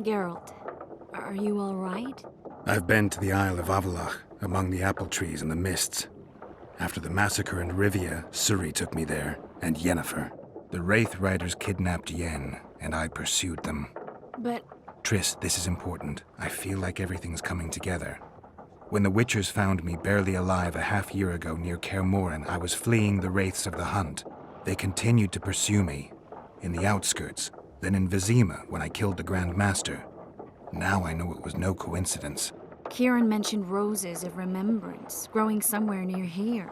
Geralt, are you all right? I've been to the Isle of Avalach, among the apple trees and the mists. After the massacre in Rivia, Suri took me there, and Yennefer. The Wraith Riders kidnapped Yen, and I pursued them. But... Triss, this is important. I feel like everything's coming together. When the Witchers found me barely alive a half-year ago near Kaer Morhen, I was fleeing the Wraiths of the Hunt. They continued to pursue me, in the outskirts, then in Vizima when I killed the Grand Master. Now I know it was no coincidence. Kieran mentioned roses of remembrance growing somewhere near here.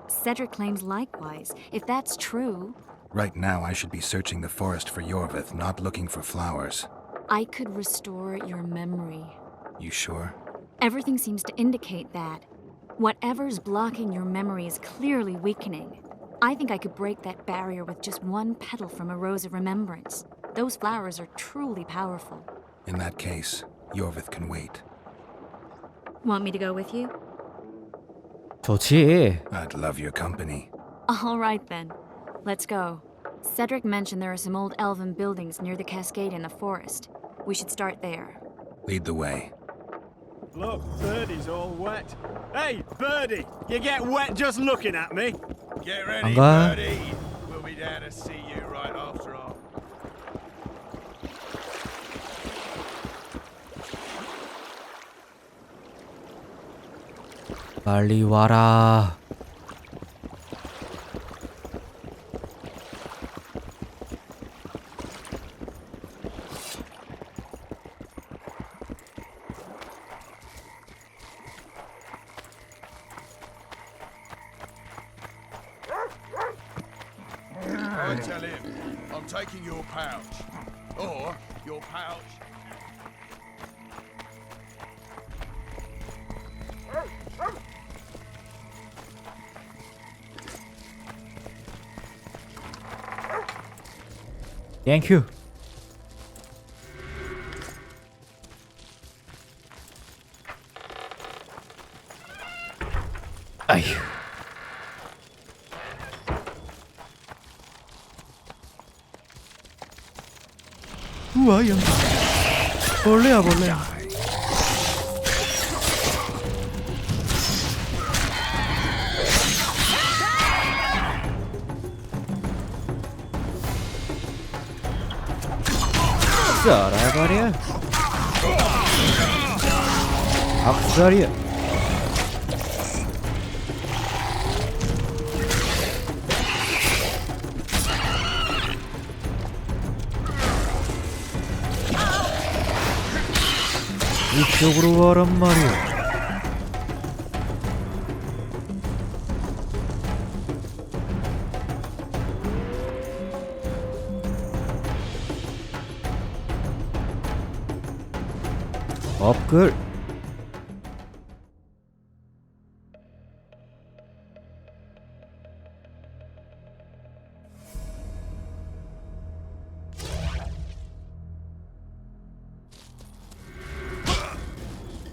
Cedric claims likewise. If that's true... Right now I should be searching the forest for Yorvith, not looking for flowers. I could restore your memory. You sure? Everything seems to indicate that. Whatever's blocking your memory is clearly weakening. I think I could break that barrier with just one petal from a rose of remembrance. Those flowers are truly powerful. In that case, Yorvith can wait. Want me to go with you? 좋지. I'd love your company. All right then. Let's go. Cedric mentioned there are some old elven buildings near the cascade in the forest. We should start there. Lead the way. Look, Birdie's all wet. Hey, Birdie! You get wet just looking at me. Get ready, 가. Birdie. We'll be there to see you right after all. 빨리 와라. I tell him I'm taking your pouch. Or your pouch. 땡큐. 아휴. 우와, 야. 벌레야, 벌레. 썰어버려. 박살이야. 이쪽으로 와란 말이야. 업글.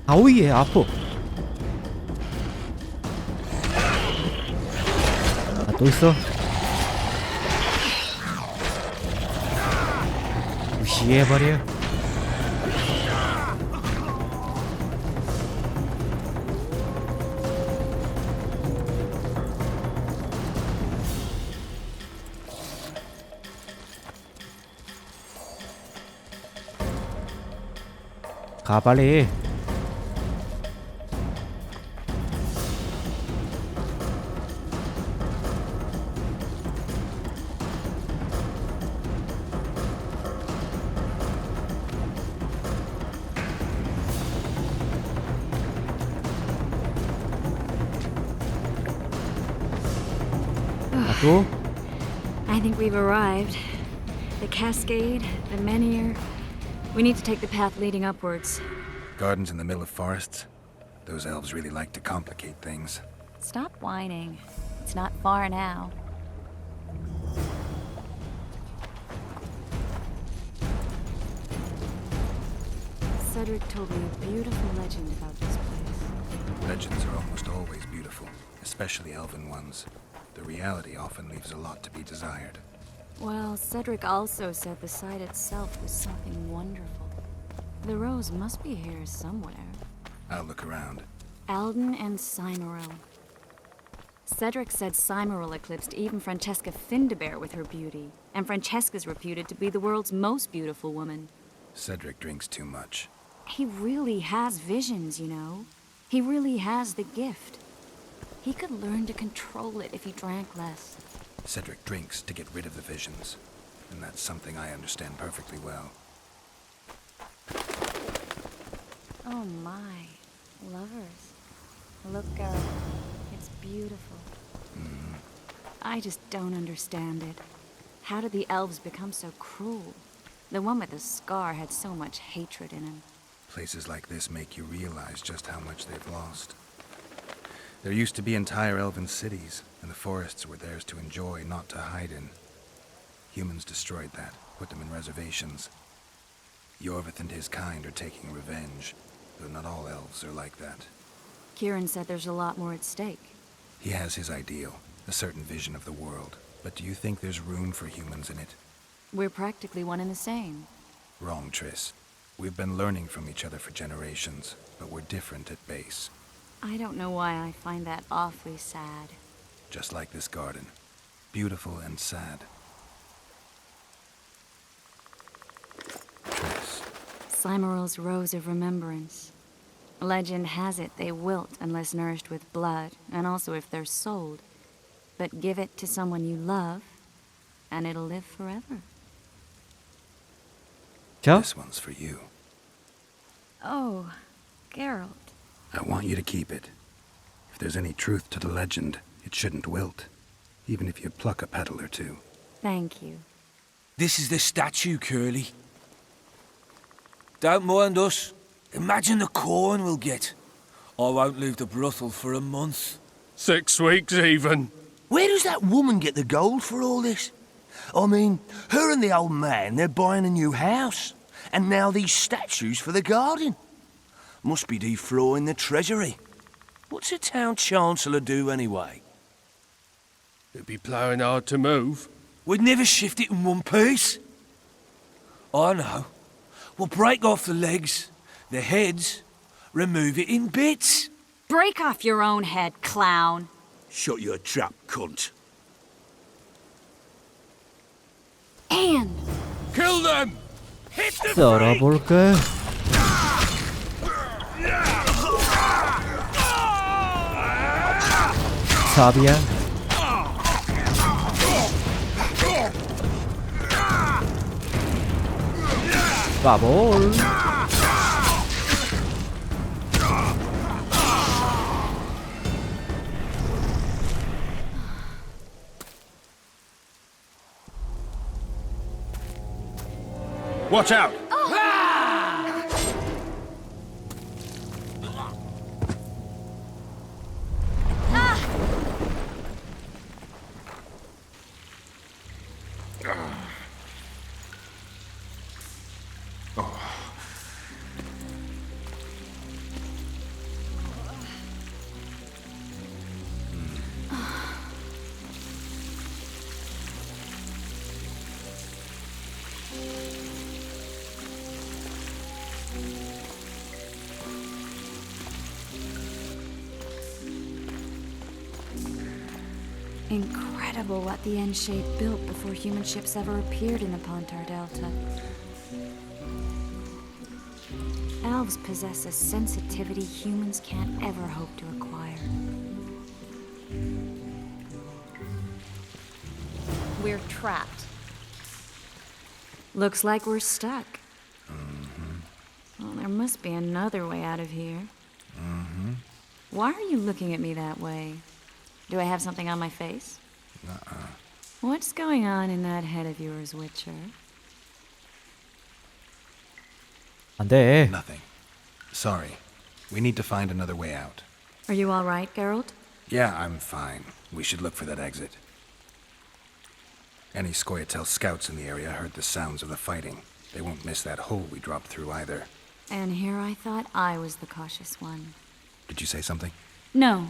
아우예 아프. 아, 또 있어. 무시해버려. 가 빨리. 또? I think we've arrived. The cascade, the menhir. We need to take the path leading upwards. Gardens in the middle of forests? Those elves really like to complicate things. Stop whining. It's not far now. Cedric told me a beautiful legend about this place. Legends are almost always beautiful, especially elven ones. The reality often leaves a lot to be desired. Well, Cedric also said the site itself was something wonderful. The rose must be here somewhere. I'll look around. Alden and Cymoril. Cedric said Cymoril eclipsed even Francesca Findabair with her beauty, and Francesca's reputed to be the world's most beautiful woman. Cedric drinks too much. He really has visions, you know. He really has the gift. He could learn to control it if he drank less. Cedric drinks to get rid of the visions, and that's something I understand perfectly well. Oh my, lovers. Look, girl, it's beautiful. I just don't understand it. How did the elves become so cruel? The one with the scar had so much hatred in him. Places like this make you realize just how much they've lost. There used to be entire elven cities, and the forests were theirs to enjoy, not to hide in. Humans destroyed that, put them in reservations. Yorvith and his kind are taking revenge, though not all elves are like that. Kieran said there's a lot more at stake. He has his ideal, a certain vision of the world, but do you think there's room for humans in it? We're practically one and the same. Wrong, Triss. We've been learning from each other for generations, but we're different at base. I don't know why I find that awfully sad. Just like this garden. Beautiful and sad. Triss. Cymoril's Rose of Remembrance. Legend has it they wilt unless nourished with blood, and also if they're sold. But give it to someone you love, and it'll live forever. 자, This one's for you. Oh, Geralt. I want you to keep it. If there's any truth to the legend, it shouldn't wilt, even if you pluck a petal or two. Thank you. This is the statue, Curly. Don't mind us. Imagine the corn we'll get. I won't leave the brothel for a month. 6 weeks even. Where does that woman get the gold for all this? I mean, her and the old man, they're buying a new house. And now these statues for the garden. Must be deflawing the treasury. What's a town chancellor do anyway? It'd be ploughing hard to move. We'd never shift it in one piece. I know. We'll break off the legs, the heads, remove it in bits. Break off your own head, clown. Shut your trap, cunt. And Kill them! Hit them! 썰어볼까? 사비야. 까볼. Watch out! incredible what the N-shape built before human ships ever appeared in the Pontar Delta. Elves possess a sensitivity humans can't ever hope to acquire. We're trapped. Looks like we're stuck. Well, there must be another way out of here. Why are you looking at me that way? Do I have something on my face? What's going on in that head of yours, Witcher? 안 돼. Nothing. Sorry. We need to find another way out. Are you all right, Geralt? Yeah, I'm fine. We should look for that exit. Any Scoia'tael scouts in the area heard the sounds of the fighting. They won't miss that hole we dropped through either. And here I thought I was the cautious one. Did you say something? No,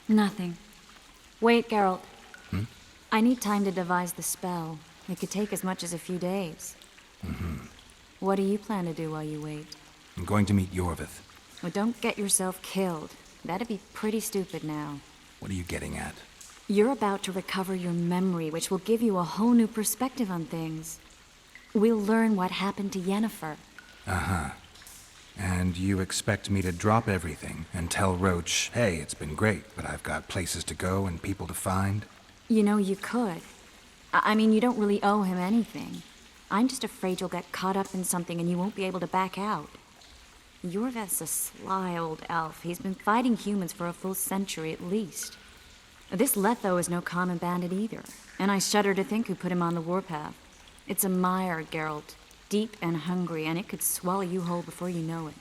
nothing. Wait, Geralt. Hmm? I need time to devise the spell. It could take as much as a few days. What do you plan to do while you wait? I'm going to meet Yorvith. Well, don't get yourself killed. That'd be pretty stupid now. What are you getting at? You're about to recover your memory, which will give you a whole new perspective on things. We'll learn what happened to Yennefer. Uh-huh. And you expect me to drop everything and tell Roach, hey, it's been great, but I've got places to go and people to find? You know, you could. I mean, you don't really owe him anything. I'm just afraid you'll get caught up in something and you won't be able to back out. Yorveth's a sly old elf. He's been fighting humans for a full century at least. This Letho is no common bandit either, and I shudder to think who put him on the warpath. It's a mire, Geralt, deep and hungry, and it could swallow you whole before you know it.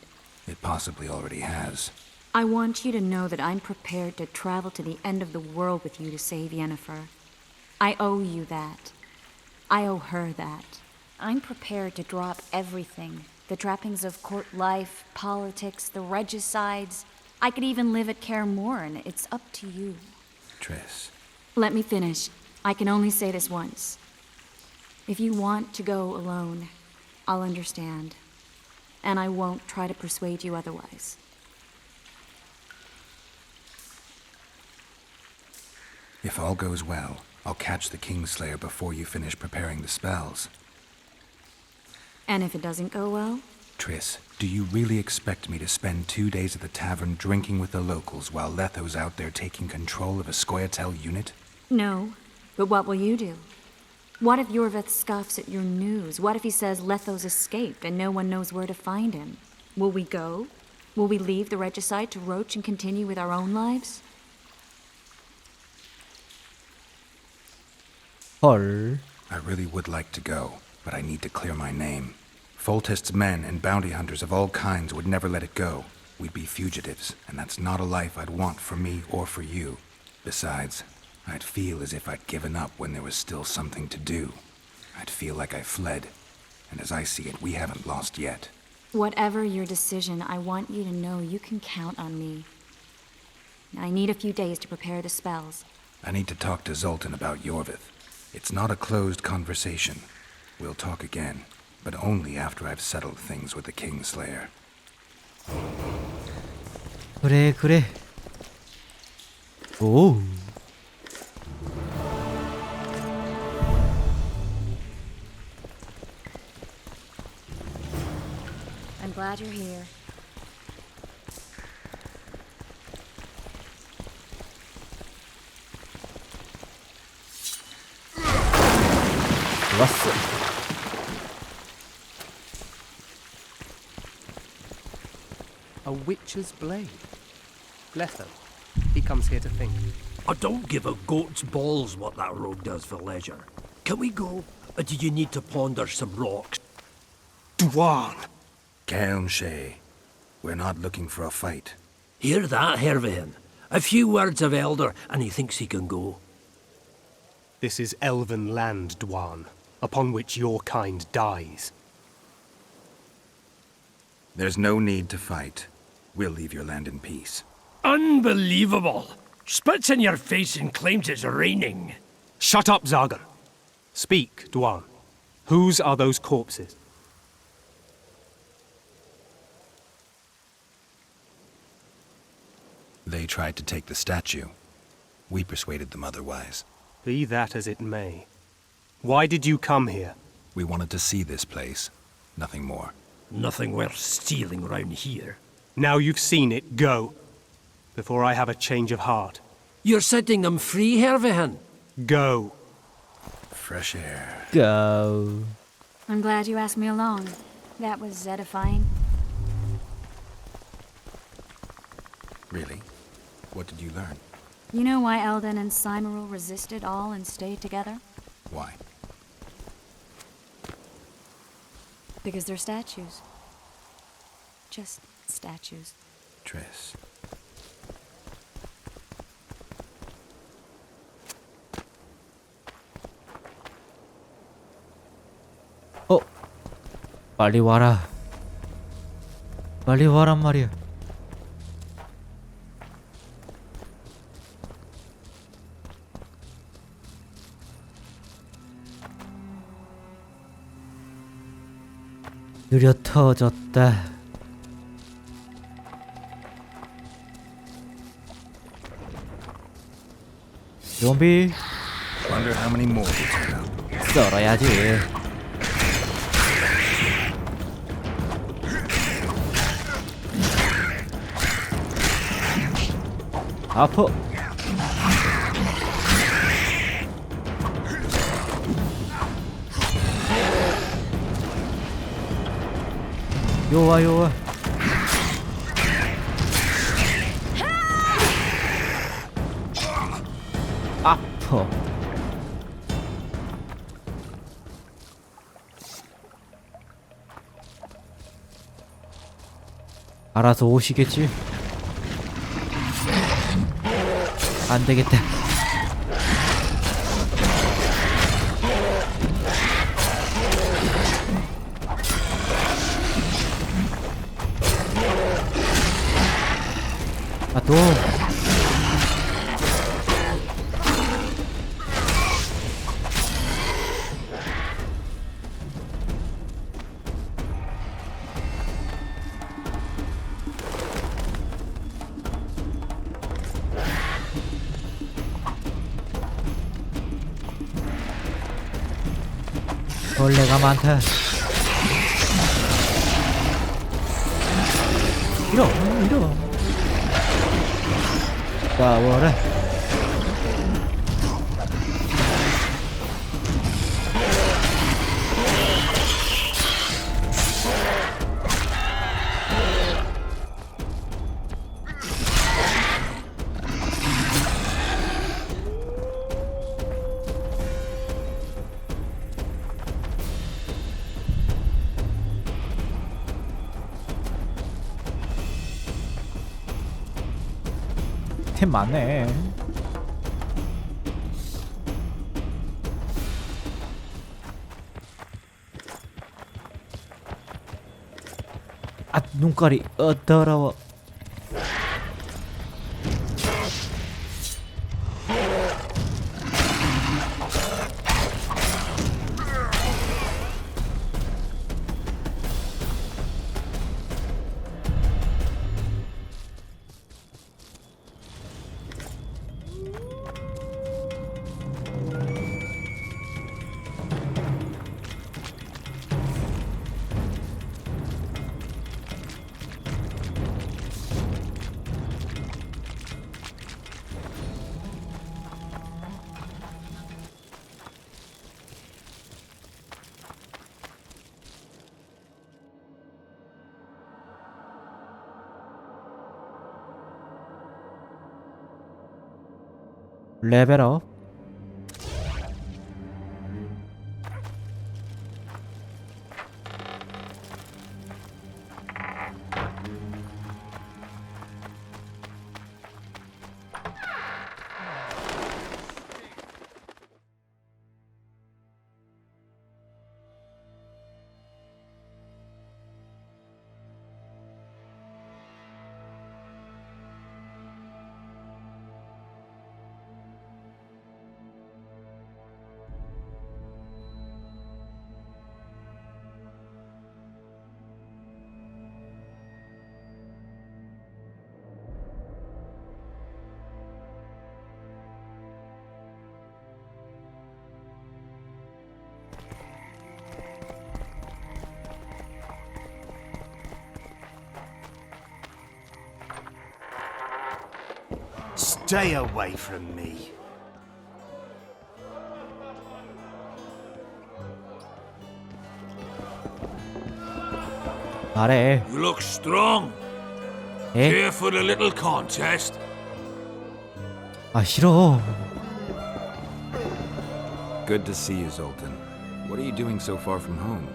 It possibly already has. I want you to know that I'm prepared to travel to the end of the world with you to save Yennefer. I owe you that. I owe her that. I'm prepared to drop everything. The trappings of court life, politics, the regicides. I could even live at Kaer Morhen. It's up to you. Triss. Let me finish. I can only say this once. If you want to go alone, I'll understand. And I won't try to persuade you otherwise. If all goes well, I'll catch the Kingslayer before you finish preparing the spells. And if it doesn't go well? Triss, do you really expect me to spend 2 days at the tavern drinking with the locals while Letho's out there taking control of a Scoia'tael unit? No. But what will you do? What if Yorvith scoffs at your news? What if he says Letho's escaped and no one knows where to find him? Will we go? Will we leave the regicide to Roach and continue with our own lives? 헐. I really would like to go, but I need to clear my name. Foltest's men and bounty hunters of all kinds would never let it go. We'd be fugitives, and that's not a life I'd want for me or for you. Besides, I'd feel as if I'd given up when there was still something to do. I'd feel like I fled, and as I see it, we haven't lost yet. Whatever your decision, I want you to know you can count on me. I need a few days to prepare the spells. I need to talk to Zoltan about Yorvith. It's not a closed conversation. We'll talk again, but only after I've settled things with the Kingslayer. 그래, 그래. 오. I'm glad you're here. 좋았어. A witch's blade. Letho. He comes here to think. I don't give a goat's balls what that rogue does for leisure. Can we go, or do you need to ponder some rocks? Dwan! Calm, Shay. We're not looking for a fight. Hear that, Hervihin? A few words of elder, and he thinks he can go. This is elven land, Dwan, upon which your kind dies. There's no need to fight. We'll leave your land in peace. Unbelievable! Spits in your face and claims it's raining. Shut up, Zagan. Speak, Dwan. Whose are those corpses? They tried to take the statue. We persuaded them otherwise. Be that as it may. Why did you come here? We wanted to see this place. Nothing more. Nothing worth stealing round here. Now you've seen it, go. Before I have a change of heart. You're setting them free, Hervihin. Go. Fresh air. Go. I'm glad you asked me along. That was edifying. Really? What did you learn? You know why Eldon and Cymoril resisted all and stayed together? Why? Because they're statues. Just statues. Triss. 빨리 와라. 빨리 와란 말이야. 느려 터졌다. 좀비 Wonder how many more will turn up. 썰어야지. 아프. 요와 요와. 아프. 알아서 오시겠지? 안 되겠다. 아, 또. 벌레가 많다. 이런. 싸워라. 템 많네. 아, 눈깔이 더러워. 레벨업. Stay away from me. 말해. You look strong. 에? Here for the little contest. 아, 싫어. Good to see you, Zoltan. What are you doing so far from home?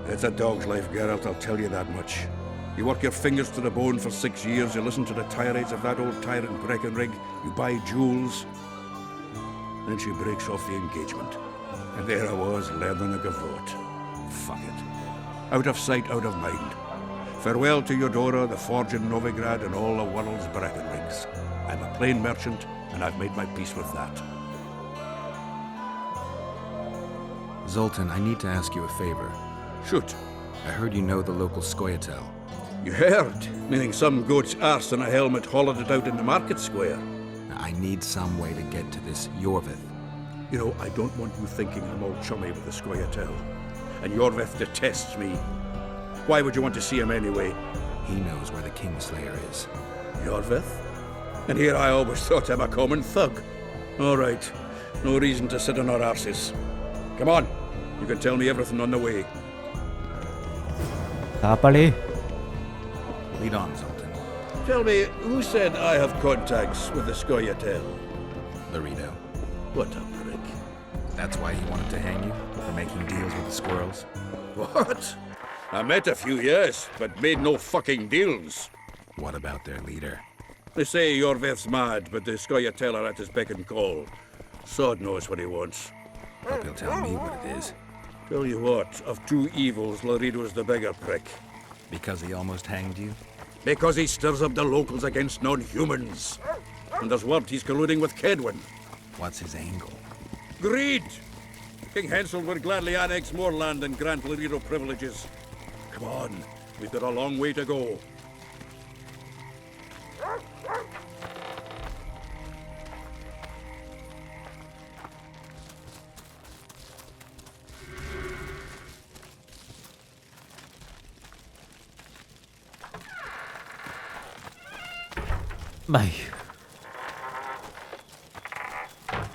It's a dog's life, Geralt, I'll tell you that much. You work your fingers to the bone for 6 years, you listen to the tirades of that old tyrant Breckenrig, you buy jewels. Then she breaks off the engagement. And there I was, learning a gavotte. Fuck it. Out of sight, out of mind. Farewell to Eudora, the forge in Novigrad, and all the world's Breckenrigs. I'm a plain merchant, and I've made my peace with that. Zoltan, I need to ask you a favor. Shoot. I heard you know the local Scoia'tael. You heard? Meaning some goat's arse in a helmet hollowed it out in the market square. I need some way to get to this Yorvith. You know, I don't want you thinking I'm all chummy with the Scoia'tael. And Yorvith detests me. Why would you want to see him anyway? He knows where the Kingslayer is. Yorvith? And here I always thought him a common thug. All right, no reason to sit on our arses. Come on, you can tell me everything on the way. 자, 빨리. Lead on, Sultan. Tell me, who said I have contacts with the Scoia'tael? Laredo. What a prick. That's why he wanted to hang you? For making deals with the squirrels? What? I met a few, yes, but made no fucking deals. What about their leader? They say Yorvith's mad, but the Scoia'tael are at his beck and call. Sod knows what he wants. Hope he'll tell me what it is. Tell you what, of two evils, Laredo's the bigger prick. Because he almost hanged you? Because he stirs up the locals against non-humans. And there's word he's colluding with Kedwin. What's his angle? Greed! King Hensel would gladly annex more land and grant Laredo privileges. Come on, we've got a long way to go. 아휴.